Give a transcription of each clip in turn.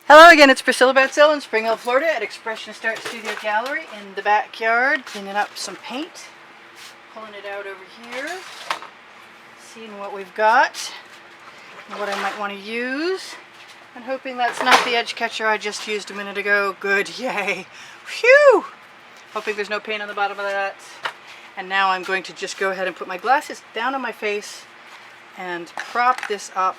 Hello again, it's Priscilla Batzell in Spring Hill, Florida at Expressionist Art Studio Gallery in the backyard, cleaning up some paint, pulling it out over here, seeing what we've got and what I might want to use, and hoping that's not the edge catcher I just used a minute ago. Good, yay! Phew! Hoping there's no paint on the bottom of that. And now I'm going to just go ahead and put my glasses down on my face and prop this up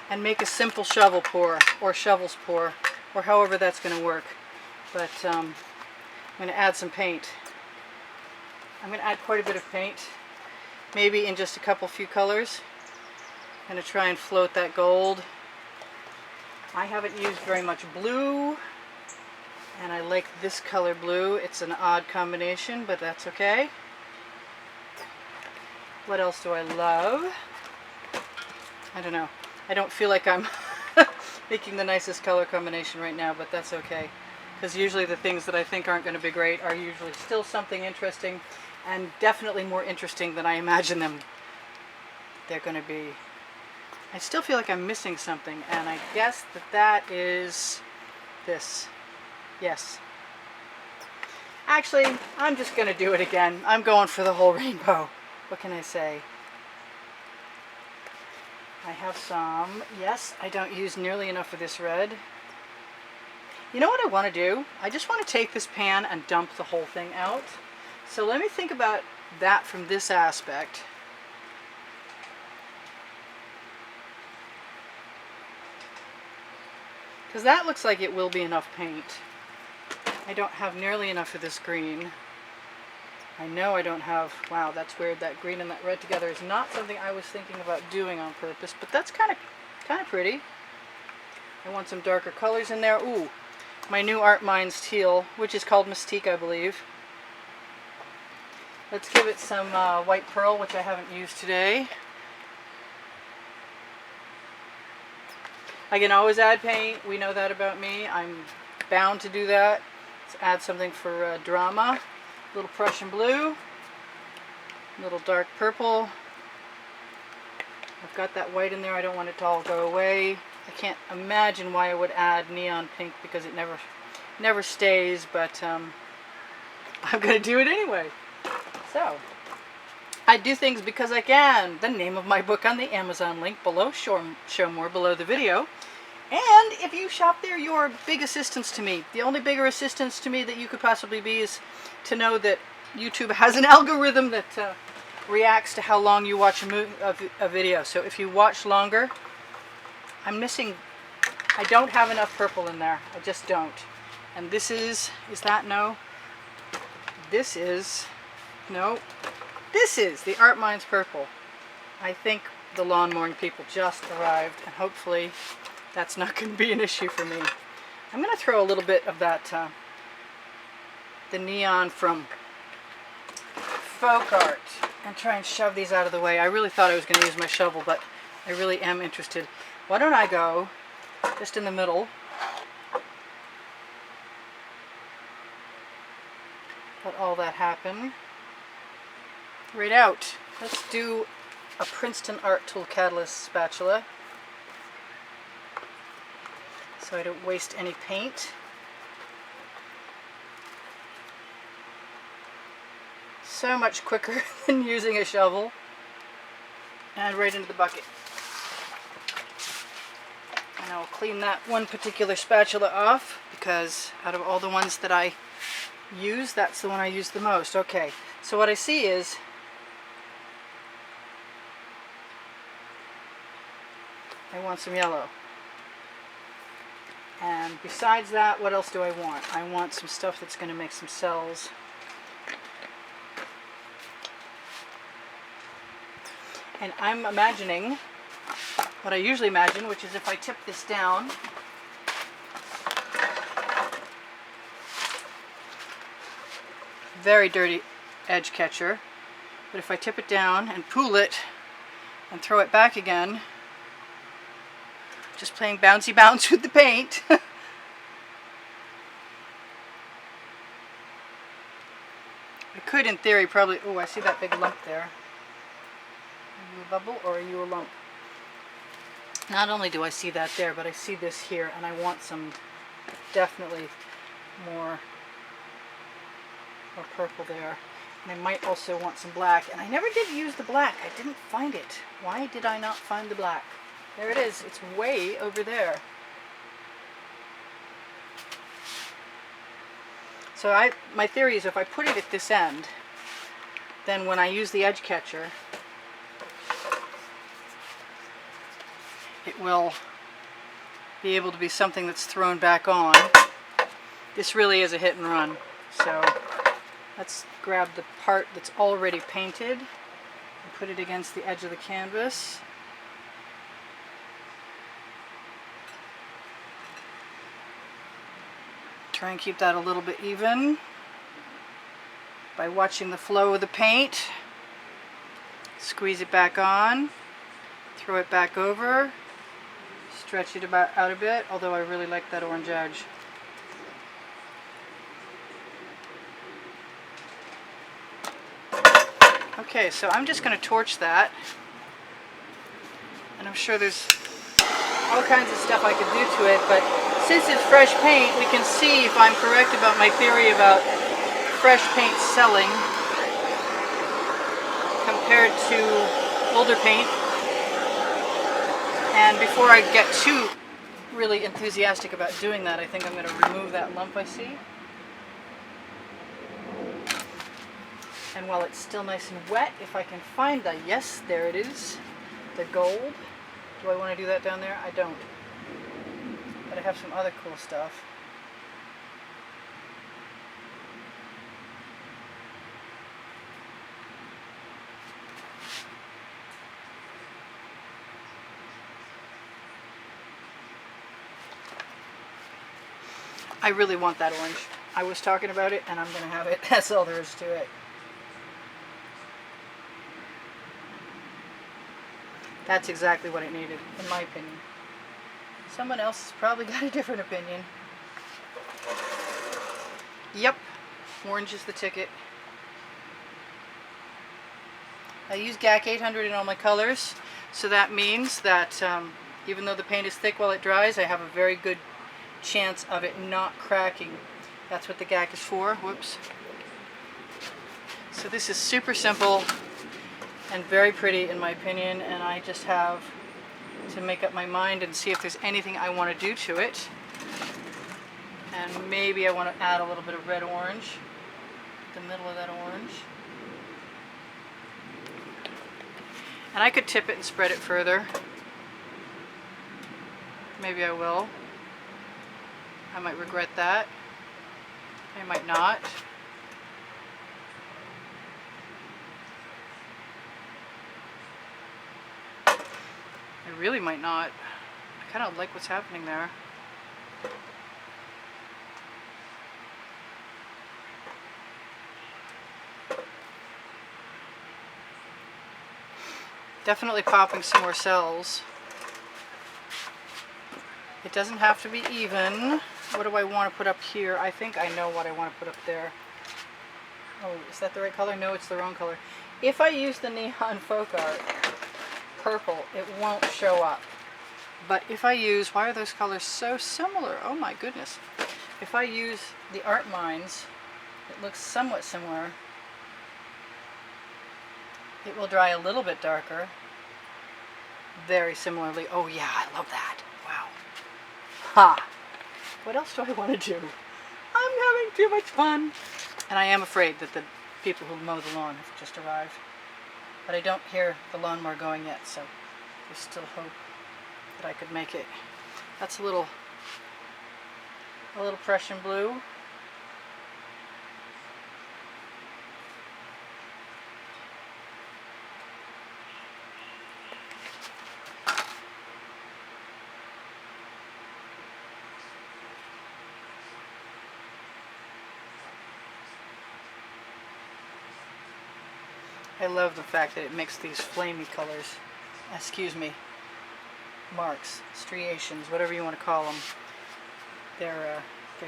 and make a simple shovel pour, or shovels pour, or however that's going to work. But I'm going to add some paint. I'm going to add quite a bit of paint, maybe in just a few colors. I'm going to try and float that gold. I haven't used very much blue, and I like this color blue. It's an odd combination, but that's okay. What else do I love? I don't know. I don't feel like I'm making the nicest color combination right now, but that's okay. Because usually the things that I think aren't going to be great are usually still something interesting, and definitely more interesting than I imagine them. They're going to be. I still feel like I'm missing something, and I guess that is this. Yes. Actually, I'm just going to do it again. I'm going for the whole rainbow. What can I say? I have some. Yes, I don't use nearly enough of this red. You know what I want to do? I just want to take this pan and dump the whole thing out. So let me think about that from this aspect. Because that looks like it will be enough paint. I don't have nearly enough of this green. I know I don't have, wow, that's weird, that green and that red together is not something I was thinking about doing on purpose, but that's kind of pretty. I want some darker colors in there. Ooh, my new Art Minds teal, which is called Mystique, I believe. Let's give it some white pearl, which I haven't used today. I can always add paint, we know that about me. I'm bound to do that. Let's add something for drama. A little Prussian blue, a little dark purple. I've got that white in there. I don't want it to all go away. I can't imagine why I would add neon pink because it never stays, but I'm going to do it anyway. So, I do things because I can. The name of my book on the Amazon link below, show more below the video. And if you shop there, you're a big assistance to me. The only bigger assistance to me that you could possibly be is to know that YouTube has an algorithm that reacts to how long you watch a video. So if you watch longer, I'm missing, I don't have enough purple in there. I just don't. And this is that no? This is, no. This is the Art Minds purple. I think the lawn mowing people just arrived, and hopefully that's not going to be an issue for me. I'm going to throw a little bit of that, the neon from Folk Art, and try and shove these out of the way. I really thought I was going to use my shovel, but I really am interested. Why don't I go just in the middle, let all that happen, right out. Let's do a Princeton Art Tool Catalyst spatula, so I don't waste any paint. So much quicker than using a shovel. And right into the bucket. And I'll clean that one particular spatula off because out of all the ones that I use, that's the one I use the most. Okay, so what I see is I want some yellow. And besides that, what else do I want? I want some stuff that's going to make some cells. And I'm imagining what I usually imagine, which is if I tip this down, very dirty edge catcher, but if I tip it down and pull it and throw it back again, just playing bouncy bounce with the paint. I could, in theory, probably... Oh, I see that big lump there. Are you a bubble or are you a lump? Not only do I see that there, but I see this here, and I want some definitely more purple there. And I might also want some black, and I never did use the black. I didn't find it. Why did I not find the black? There it is. It's way over there. So my theory is if I put it at this end, then when I use the edge catcher, it will be able to be something that's thrown back on. This really is a hit and run. So let's grab the part that's already painted and put it against the edge of the canvas. Try and keep that a little bit even by watching the flow of the paint. Squeeze it back on, throw it back over, stretch it out a bit, although I really like that orange edge. Okay, so I'm just going to torch that, and I'm sure there's all kinds of stuff I could do to it, but since it's fresh paint, we can see if I'm correct about my theory about fresh paint selling compared to older paint. And before I get too really enthusiastic about doing that, I think I'm going to remove that lump I see. And while it's still nice and wet, if I can find the, yes, there it is, the gold. Do I want to do that down there? I don't. But I have some other cool stuff. I really want that orange. I was talking about it and I'm going to have it. That's all there is to it. That's exactly what it needed, in my opinion. Someone else has probably got a different opinion. Yep, orange is the ticket. I use GAC 800 in all my colors, so that means that even though the paint is thick while it dries, I have a very good chance of it not cracking. That's what the GAC is for. Whoops. So this is super simple and very pretty in my opinion, and I just have to make up my mind and see if there's anything I want to do to it. And maybe I want to add a little bit of red orange, the middle of that orange. And I could tip it and spread it further. Maybe I will. I might regret that. I might not. I really might not. I kind of like what's happening there. Definitely popping some more cells. It doesn't have to be even. What do I want to put up here? I think I know what I want to put up there. Oh, is that the right color? No, it's the wrong color. If I use the neon folk art purple, it won't show up. But if I use, why are those colors so similar? Oh my goodness. If I use the Art Mines, it looks somewhat similar. It will dry a little bit darker. Very similarly. Oh yeah, I love that. Wow. Ha! What else do I want to do? I'm having too much fun. And I am afraid that the people who mow the lawn have just arrived. But I don't hear the lawnmower going yet, so there's still hope that I could make it. That's a little Prussian blue. I love the fact that it makes these flamey colors, excuse me, marks, striations, whatever you want to call them. They're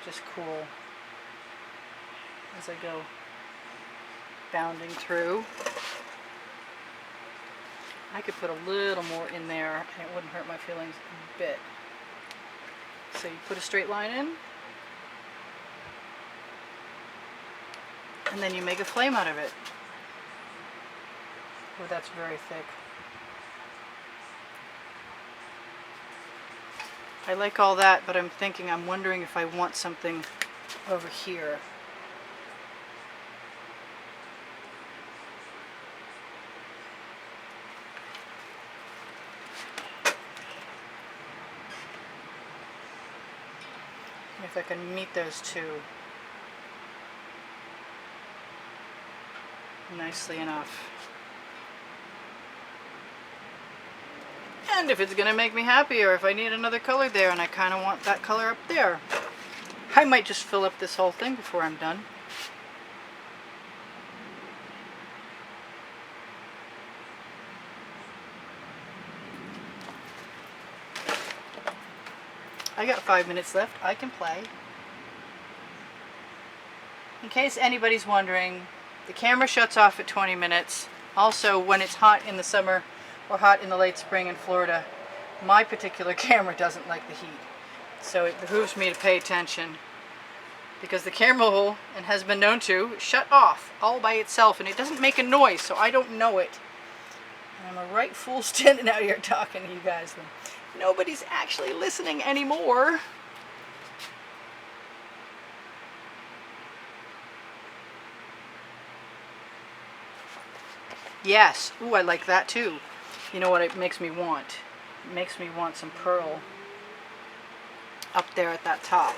just cool as I go bounding through. I could put a little more in there and it wouldn't hurt my feelings a bit. So you put a straight line in, and then you make a flame out of it. Oh, that's very thick. I like all that, but I'm wondering if I want something over here. If I can meet those two nicely enough. And if it's going to make me happy, or if I need another color there and I kind of want that color up there, I might just fill up this whole thing before I'm done. I got 5 minutes left. I can play. In case anybody's wondering, the camera shuts off at 20 minutes. Also, when it's hot in the summer or hot in the late spring in Florida, my particular camera doesn't like the heat. So it behooves me to pay attention, because the camera will, and has been known to, shut off all by itself, and it doesn't make a noise, so I don't know it. And I'm a right fool standing out here talking to you guys. Nobody's actually listening anymore. Yes. Ooh, I like that too. You know what it makes me want? It makes me want some pearl up there at that top,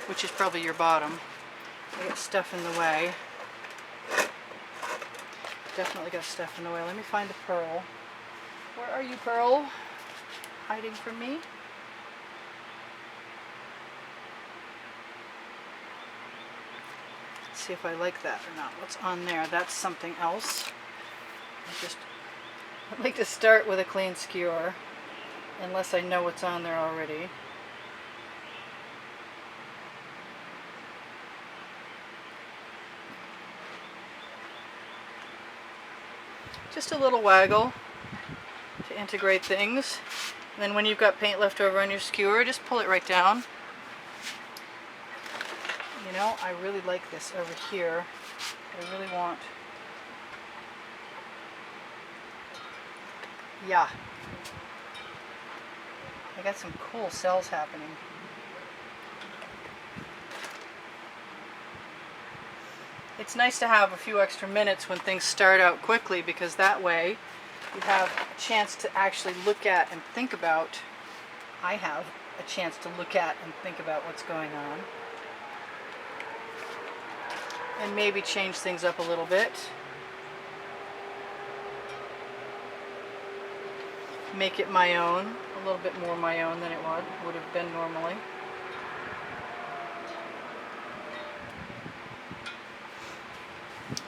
which is probably your bottom. I got stuff in the way. Definitely got stuff in the way. Let me find the pearl. Where are you, pearl? Hiding from me? Let's see if I like that or not. What's on there? That's something else. I'd like to start with a clean skewer, unless I know what's on there already. Just a little waggle to integrate things. And then when you've got paint left over on your skewer, just pull it right down. You know, I really like this over here. I really want... Yeah. I got some cool cells happening. It's nice to have a few extra minutes when things start out quickly, because that way you have a chance to actually look at and think about. I have a chance to look at and think about what's going on. And maybe change things up a little bit. Make it my own, a little bit more my own than it would have been normally.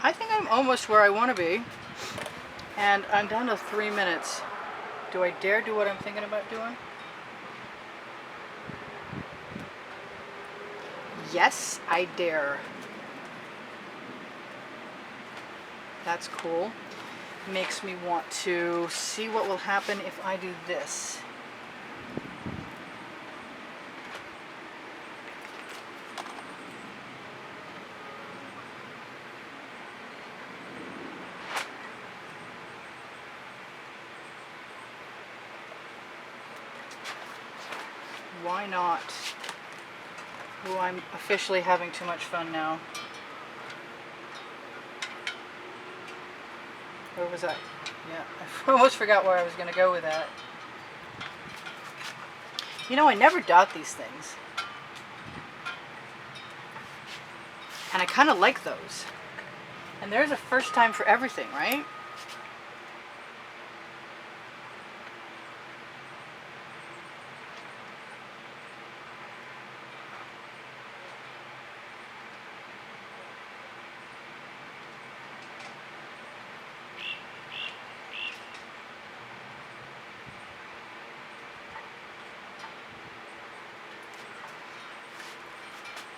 I think I'm almost where I want to be, and I'm down to 3 minutes. Do I dare do what I'm thinking about doing? Yes, I dare. That's cool. Makes me want to see what will happen if I do this. Why not? Oh, I'm officially having too much fun now. Where was I? Yeah, I almost forgot where I was going to go with that. You know, I never dot these things. And I kind of like those. And there's a first time for everything, right?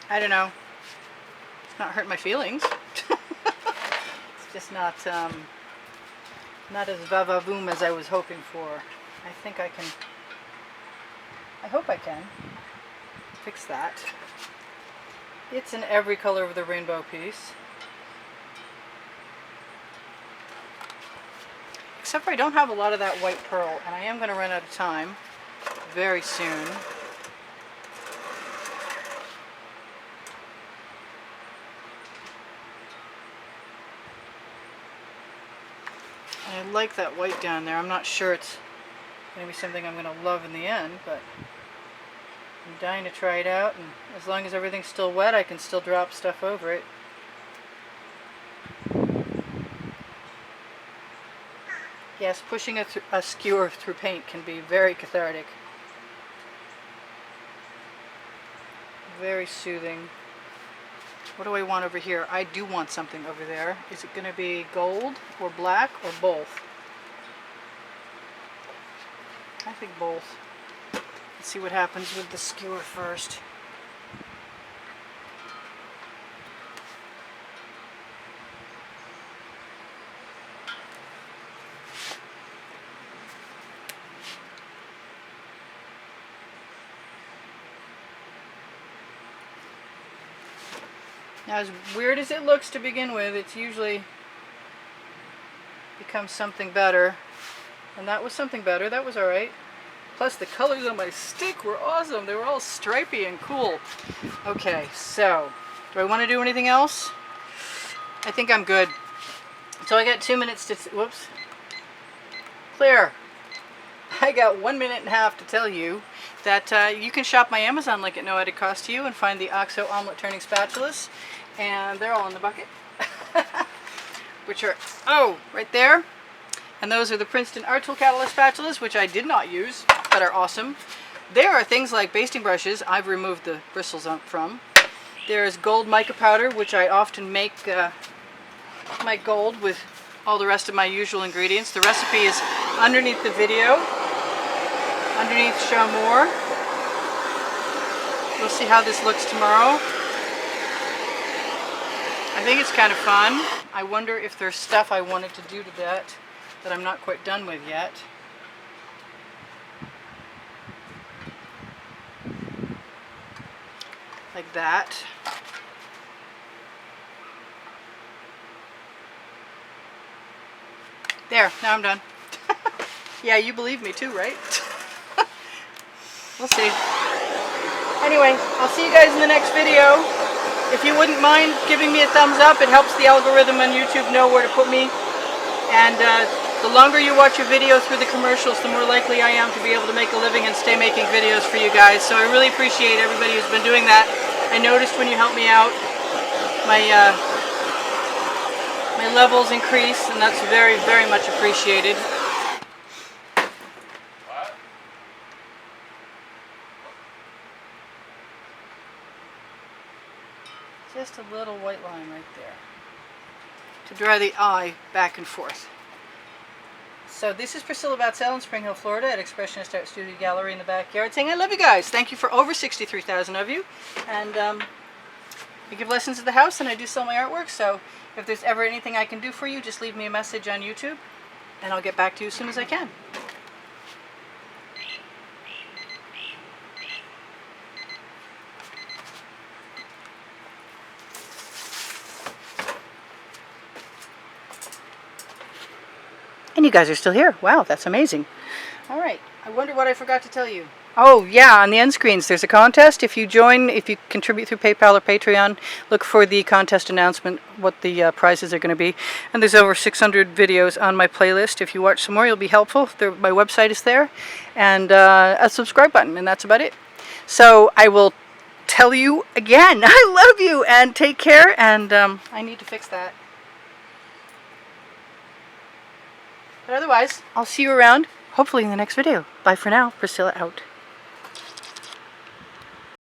I don't know. It's not hurting my feelings. It's just not, Not as va-va-voom as I was hoping for. I think I can, I hope I can fix that. It's in every color of the rainbow piece. Except for I don't have a lot of that white pearl, and I am going to run out of time very soon. And I like that white down there. I'm not sure it's going to be something I'm going to love in the end, but I'm dying to try it out, and as long as everything's still wet, I can still drop stuff over it. Yes, pushing a skewer through paint can be very cathartic. Very soothing. What do I want over here? I do want something over there. Is it going to be gold or black or both? I think both. Let's see what happens with the skewer first. Now, as weird as it looks to begin with, it's usually becomes something better. And that was something better. That was alright. Plus, the colors on my stick were awesome. They were all stripy and cool. Okay, so, do I want to do anything else? I think I'm good. So I got 2 minutes to... Whoops. Clear. I got 1 minute and a half to tell you that you can shop my Amazon link at no added cost to you and find the OXO omelet turning spatulas, and they're all in the bucket, which are, oh, right there. And those are the Princeton Art Tool Catalyst spatulas, which I did not use, but are awesome. There are things like basting brushes I've removed the bristles from. There's gold mica powder, which I often make my gold with all the rest of my usual ingredients. The recipe is underneath the video. Underneath, show more. We'll see how this looks tomorrow. I think it's kind of fun. I wonder if there's stuff I wanted to do to that I'm not quite done with yet. Like that. There, now I'm done. Yeah, you believe me too, right? We'll see. Anyway, I'll see you guys in the next video. If you wouldn't mind giving me a thumbs up, it helps the algorithm on YouTube know where to put me. And the longer you watch a video through the commercials, the more likely I am to be able to make a living and stay making videos for you guys. So I really appreciate everybody who's been doing that. I noticed when you helped me out, my levels increase, and that's very, very much appreciated. Just a little white line right there to dry the eye back and forth. So this is Priscilla Batzell in Spring Hill, Florida at Expressionist Art Studio Gallery in the backyard, saying I love you guys. Thank you for over 63,000 of you. And I give lessons at the house, and I do sell my artwork. So if there's ever anything I can do for you, just leave me a message on YouTube, and I'll get back to you as soon as I can. And you guys are still here. Wow, that's amazing. All right, I wonder what I forgot to tell you. Oh yeah, on the end screens there's a contest. If you contribute through PayPal or Patreon, look for the contest announcement, what the prizes are going to be. And there's over 600 videos on my playlist. If you watch some more, you'll be helpful. My website is there. And a subscribe button, and that's about it. So I will tell you again, I love you, and take care, and I need to fix that. But otherwise, I'll see you around, hopefully in the next video. Bye for now. Priscilla out.